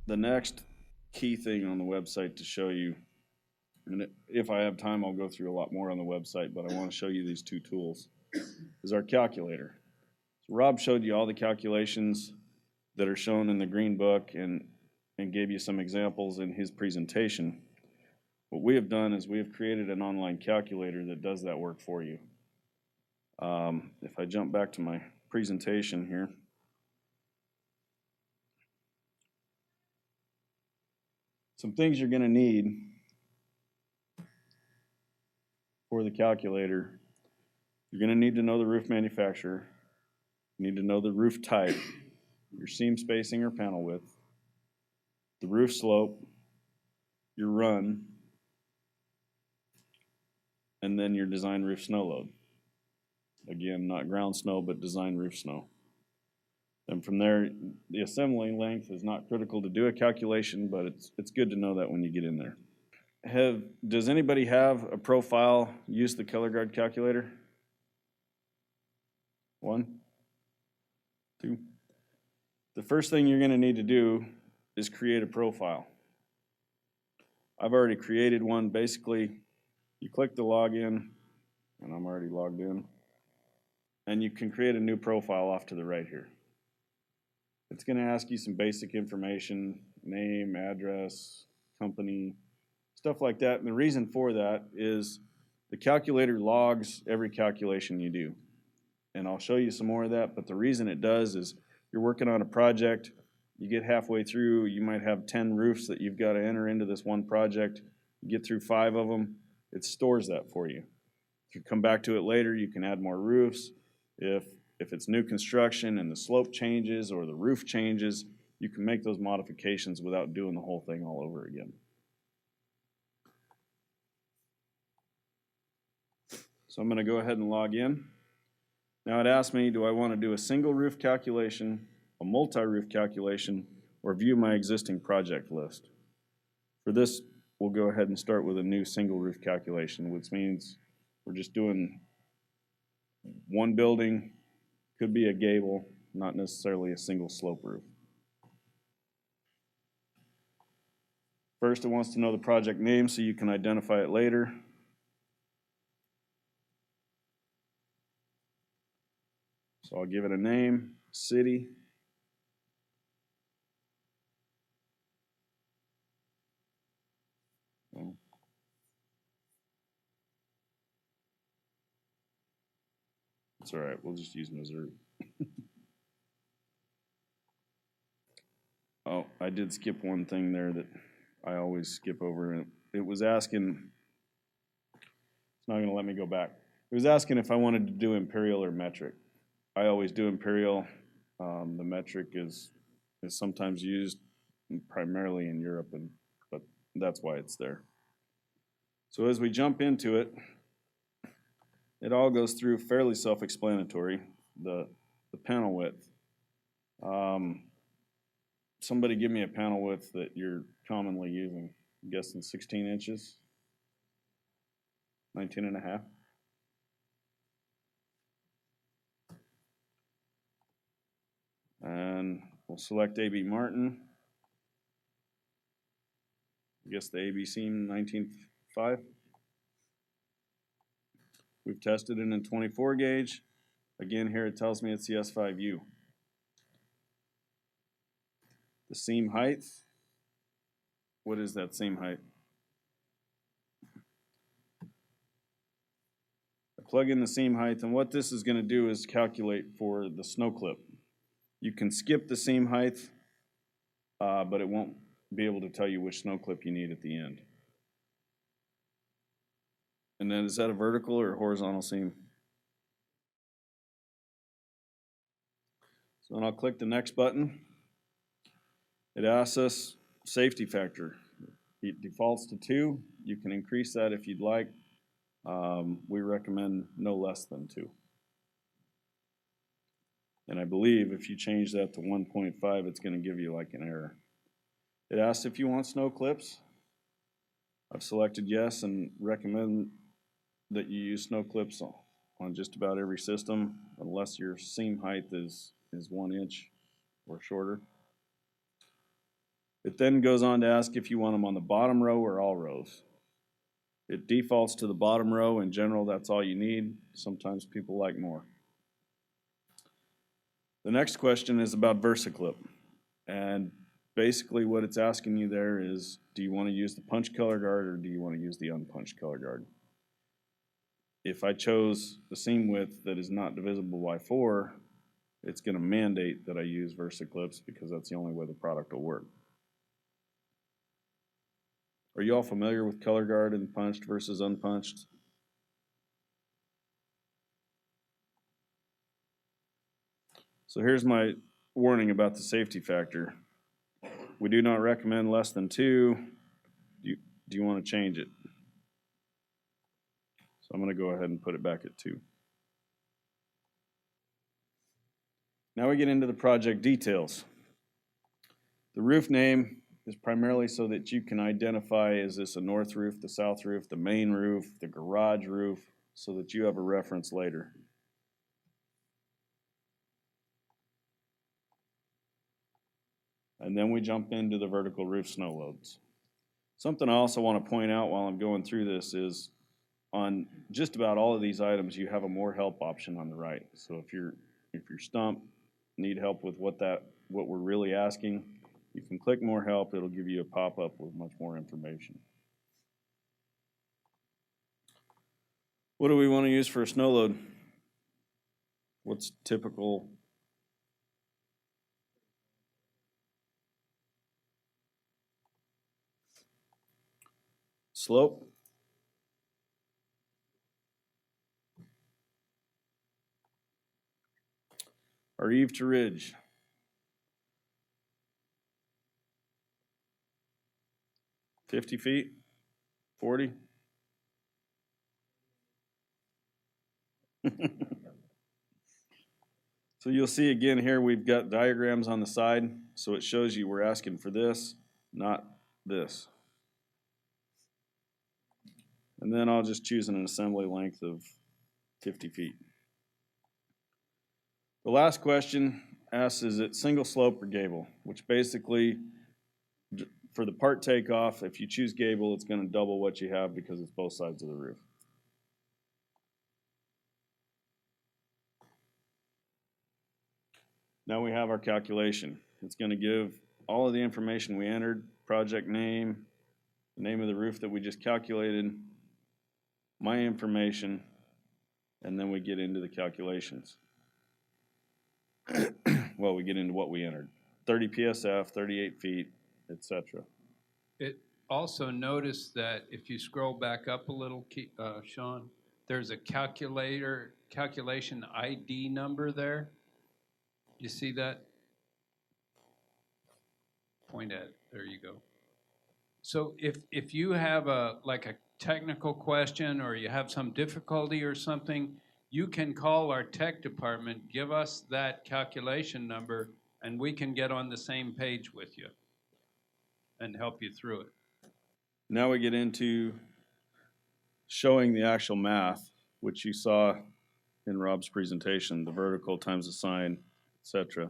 the next key thing on the website to show you, and if I have time, I'll go through a lot more on the website, but I want to show you these two tools, is our calculator. So Rob showed you all the calculations that are shown in the green book and gave you some examples in his presentation. What we have done is we have created an online calculator that does that work for you. If I jump back to my presentation here, some things you're going to need for the calculator. You're going to need to know the roof manufacturer. You need to know the roof type, your seam spacing or panel width, the roof slope, your run, and then your design roof snow load. Again, not ground snow, but design roof snow. And from there, the assembly length is not critical to do a calculation, but it's good to know that when you get in there. Does anybody have a profile use the ColorGard calculator? 1, 2. The first thing you're going to need to do is create a profile. I've already created one. Basically, you click the login, and I'm already logged in, and you can create a new profile off to the right here. It's going to ask you some basic information, name, address, company, stuff like that. And the reason for that is the calculator logs every calculation you do. And I'll show you some more of that, but the reason it does is you're working on a project, you get halfway through, you might have 10 roofs that you've got to enter into this one project. You get through 5 of them, it stores that for you. If you come back to it later, you can add more roofs. If it's new construction and the slope changes or the roof changes, you can make those modifications without doing the whole thing all over again. So I'm going to go ahead and log in. Now it asks me, do I want to do a single roof calculation, a multi-roof calculation, or view my existing project list? For this, we'll go ahead and start with a new single roof calculation, which means we're just doing one building, could be a gable, not necessarily a single slope roof. First, it wants to know the project name so you can identify it later. So I'll give it a name, city. It's all right, we'll just use Missouri. Oh, I did skip one thing there that I always skip over. It was asking, it's not going to let me go back. It was asking if I wanted to do imperial or metric. I always do imperial. The metric is sometimes used primarily in Europe, but that's why it's there. So as we jump into it, it all goes through fairly self-explanatory. The panel width. Somebody give me a panel width that you're commonly using. I'm guessing 16 inches, 19 and a half. And we'll select AB Martin. I guess the AB seam 19.5. We've tested it in 24 gauge. Again, here it tells me it's the S5U. The seam height. What is that seam height? I plug in the seam height, and what this is going to do is calculate for the snow clip. You can skip the seam height, but it won't be able to tell you which snow clip you need at the end. And then is that a vertical or a horizontal seam? So then I'll click the next button. It asks us safety factor. It defaults to 2. You can increase that if you'd like. We recommend no less than 2. And I believe if you change that to 1.5, it's going to give you like an error. It asks if you want snow clips. I've selected yes and recommend that you use snow clips on just about every system, unless your seam height is 1 inch or shorter. It then goes on to ask if you want them on the bottom row or all rows. It defaults to the bottom row. In general, that's all you need. Sometimes people like more. The next question is about VersaClip. And basically what it's asking you there is, do you want to use the punch color guard or do you want to use the unpunched color guard? If I chose the seam width that is not divisible by 4, it's going to mandate that I use VersaClips because that's the only way the product will work. Are you all familiar with ColorGard and punched versus unpunched? So here's my warning about the safety factor. We do not recommend less than 2. Do you want to change it? So I'm going to go ahead and put it back at 2. Now we get into the project details. The roof name is primarily so that you can identify, is this a north roof, the south roof, the main roof, the garage roof, so that you have a reference later. And then we jump into the vertical roof snow loads. Something I also want to point out while I'm going through this is on just about all of these items, you have a more help option on the right. So if you're stumped, need help with what we're really asking, you can click more help. It'll give you a pop-up with much more information. What do we want to use for a snow load? What's typical? Slope? Or eave to ridge? $50 feet? 40? So you'll see again here we've got diagrams on the side, so it shows you we're asking for this, not this. And then I'll just choose an assembly length of 50 feet. The last question asks, is it single slope or gable? Which basically, for the part takeoff, if you choose gable, it's going to double what you have because it's both sides of the roof. Now we have our calculation. It's going to give all of the information we entered, project name, the name of the roof that we just calculated, my information, and then we get into the calculations. Well, we get into what we entered. 30 PSF, 38 feet, etc. It also notice that if you scroll back up a little, Shawn, there's a calculation ID number there. You see that? Point at it. There you go. So if you have a technical question or you have some difficulty or something, you can call our tech department, give us that calculation number, and we can get on the same page with you and help you through it. Now we get into showing the actual math, which you saw in Rob's presentation, the vertical times the sine, etc.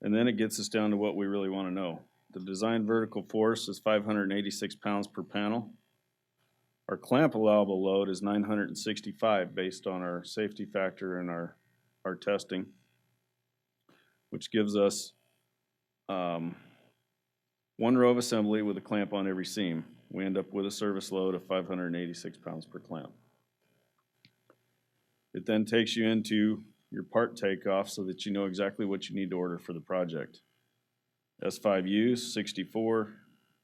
And then it gets us down to what we really want to know. The design vertical force is 586 pounds per panel. Our clamp allowable load is 965 based on our safety factor and our testing, which gives us one row of assembly with a clamp on every seam. We end up with a service load of 586 pounds per clamp. It then takes you into your part takeoff so that you know exactly what you need to order for the project. S5Us, 64,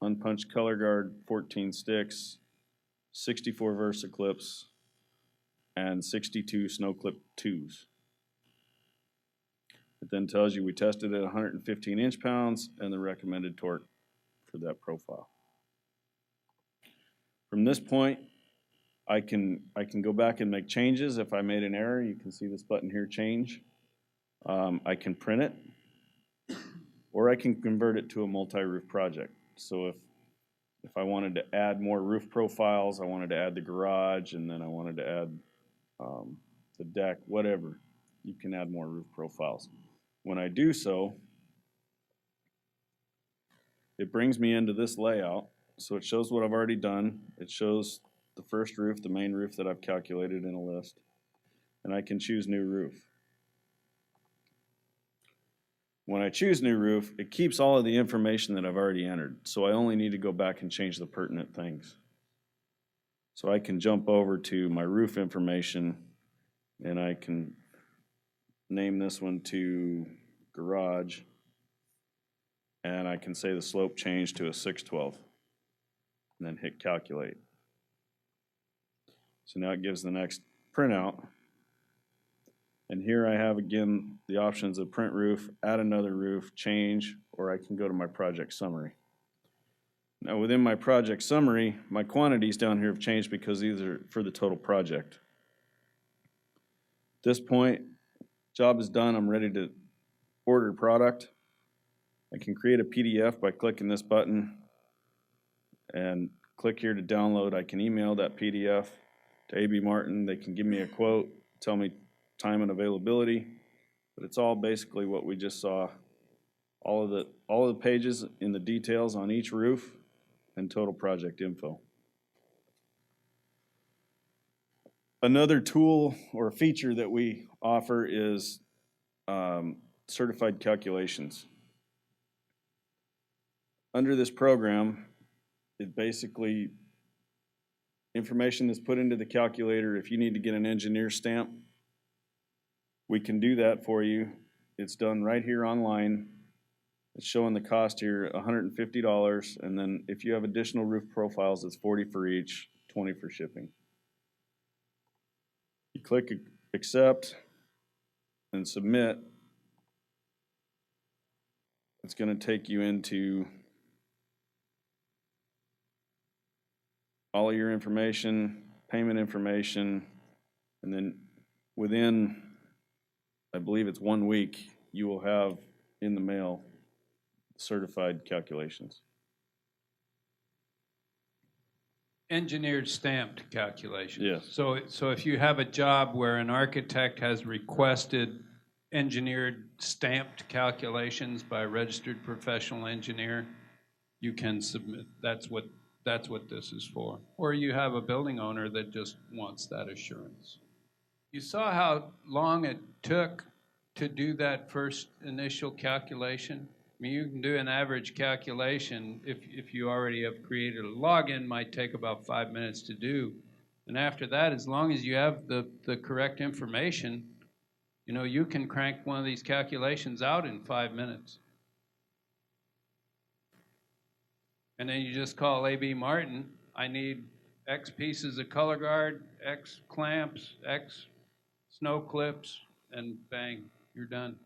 unpunched ColorGard, 14 sticks, 64 VersaClips, and 62 Snow Clip 2s. It then tells you we tested at 115 inch-pounds and the recommended torque for that profile. From this point, I can go back and make changes. If I made an error, you can see this button here, change. I can print it, or I can convert it to a multi-roof project. So if I wanted to add more roof profiles, I wanted to add the garage, and then I wanted to add the deck, whatever, you can add more roof profiles. When I do so, it brings me into this layout. So it shows what I've already done. It shows the first roof, the main roof that I've calculated in a list. And I can choose new roof. When I choose new roof, it keeps all of the information that I've already entered. So I only need to go back and change the pertinent things. So I can jump over to my roof information and I can name this one to garage. And I can say the slope change to a 6/12 and then hit calculate. So now it gives the next printout. And here I have again the options of print roof, add another roof, change, or I can go to my project summary. Now within my project summary, my quantities down here have changed because these are for the total project. At this point, job is done, I'm ready to order product. I can create a PDF by clicking this button and click here to download. I can email that PDF to AB Martin. They can give me a quote, tell me time and availability, but it's all basically what we just saw. All of the pages in the details on each roof and total project info. Another tool or feature that we offer is certified calculations. Under this program, it basically information that's put into the calculator. If you need to get an engineer stamp, we can do that for you. It's done right here online. It's showing the cost here, $150, and then if you have additional roof profiles, it's $40 for each, $20 for shipping. You click accept and submit. It's going to take you into all of your information, payment information, and then within, I believe it's 1 week, you will have in the mail certified calculations. Engineered stamped calculations. Yes. So if you have a job where an architect has requested engineered stamped calculations by a registered professional engineer, you can submit. That's what this is for. Or you have a building owner that just wants that assurance. You saw how long it took to do that first initial calculation? I mean, you can do an average calculation if you already have created a login, might take about 5 minutes to do. And after that, as long as you have the correct information, you know, you can crank one of these calculations out in 5 minutes. And then you just call AB Martin, I need X pieces of ColorGard, X clamps, X snow clips, and bang, you're done.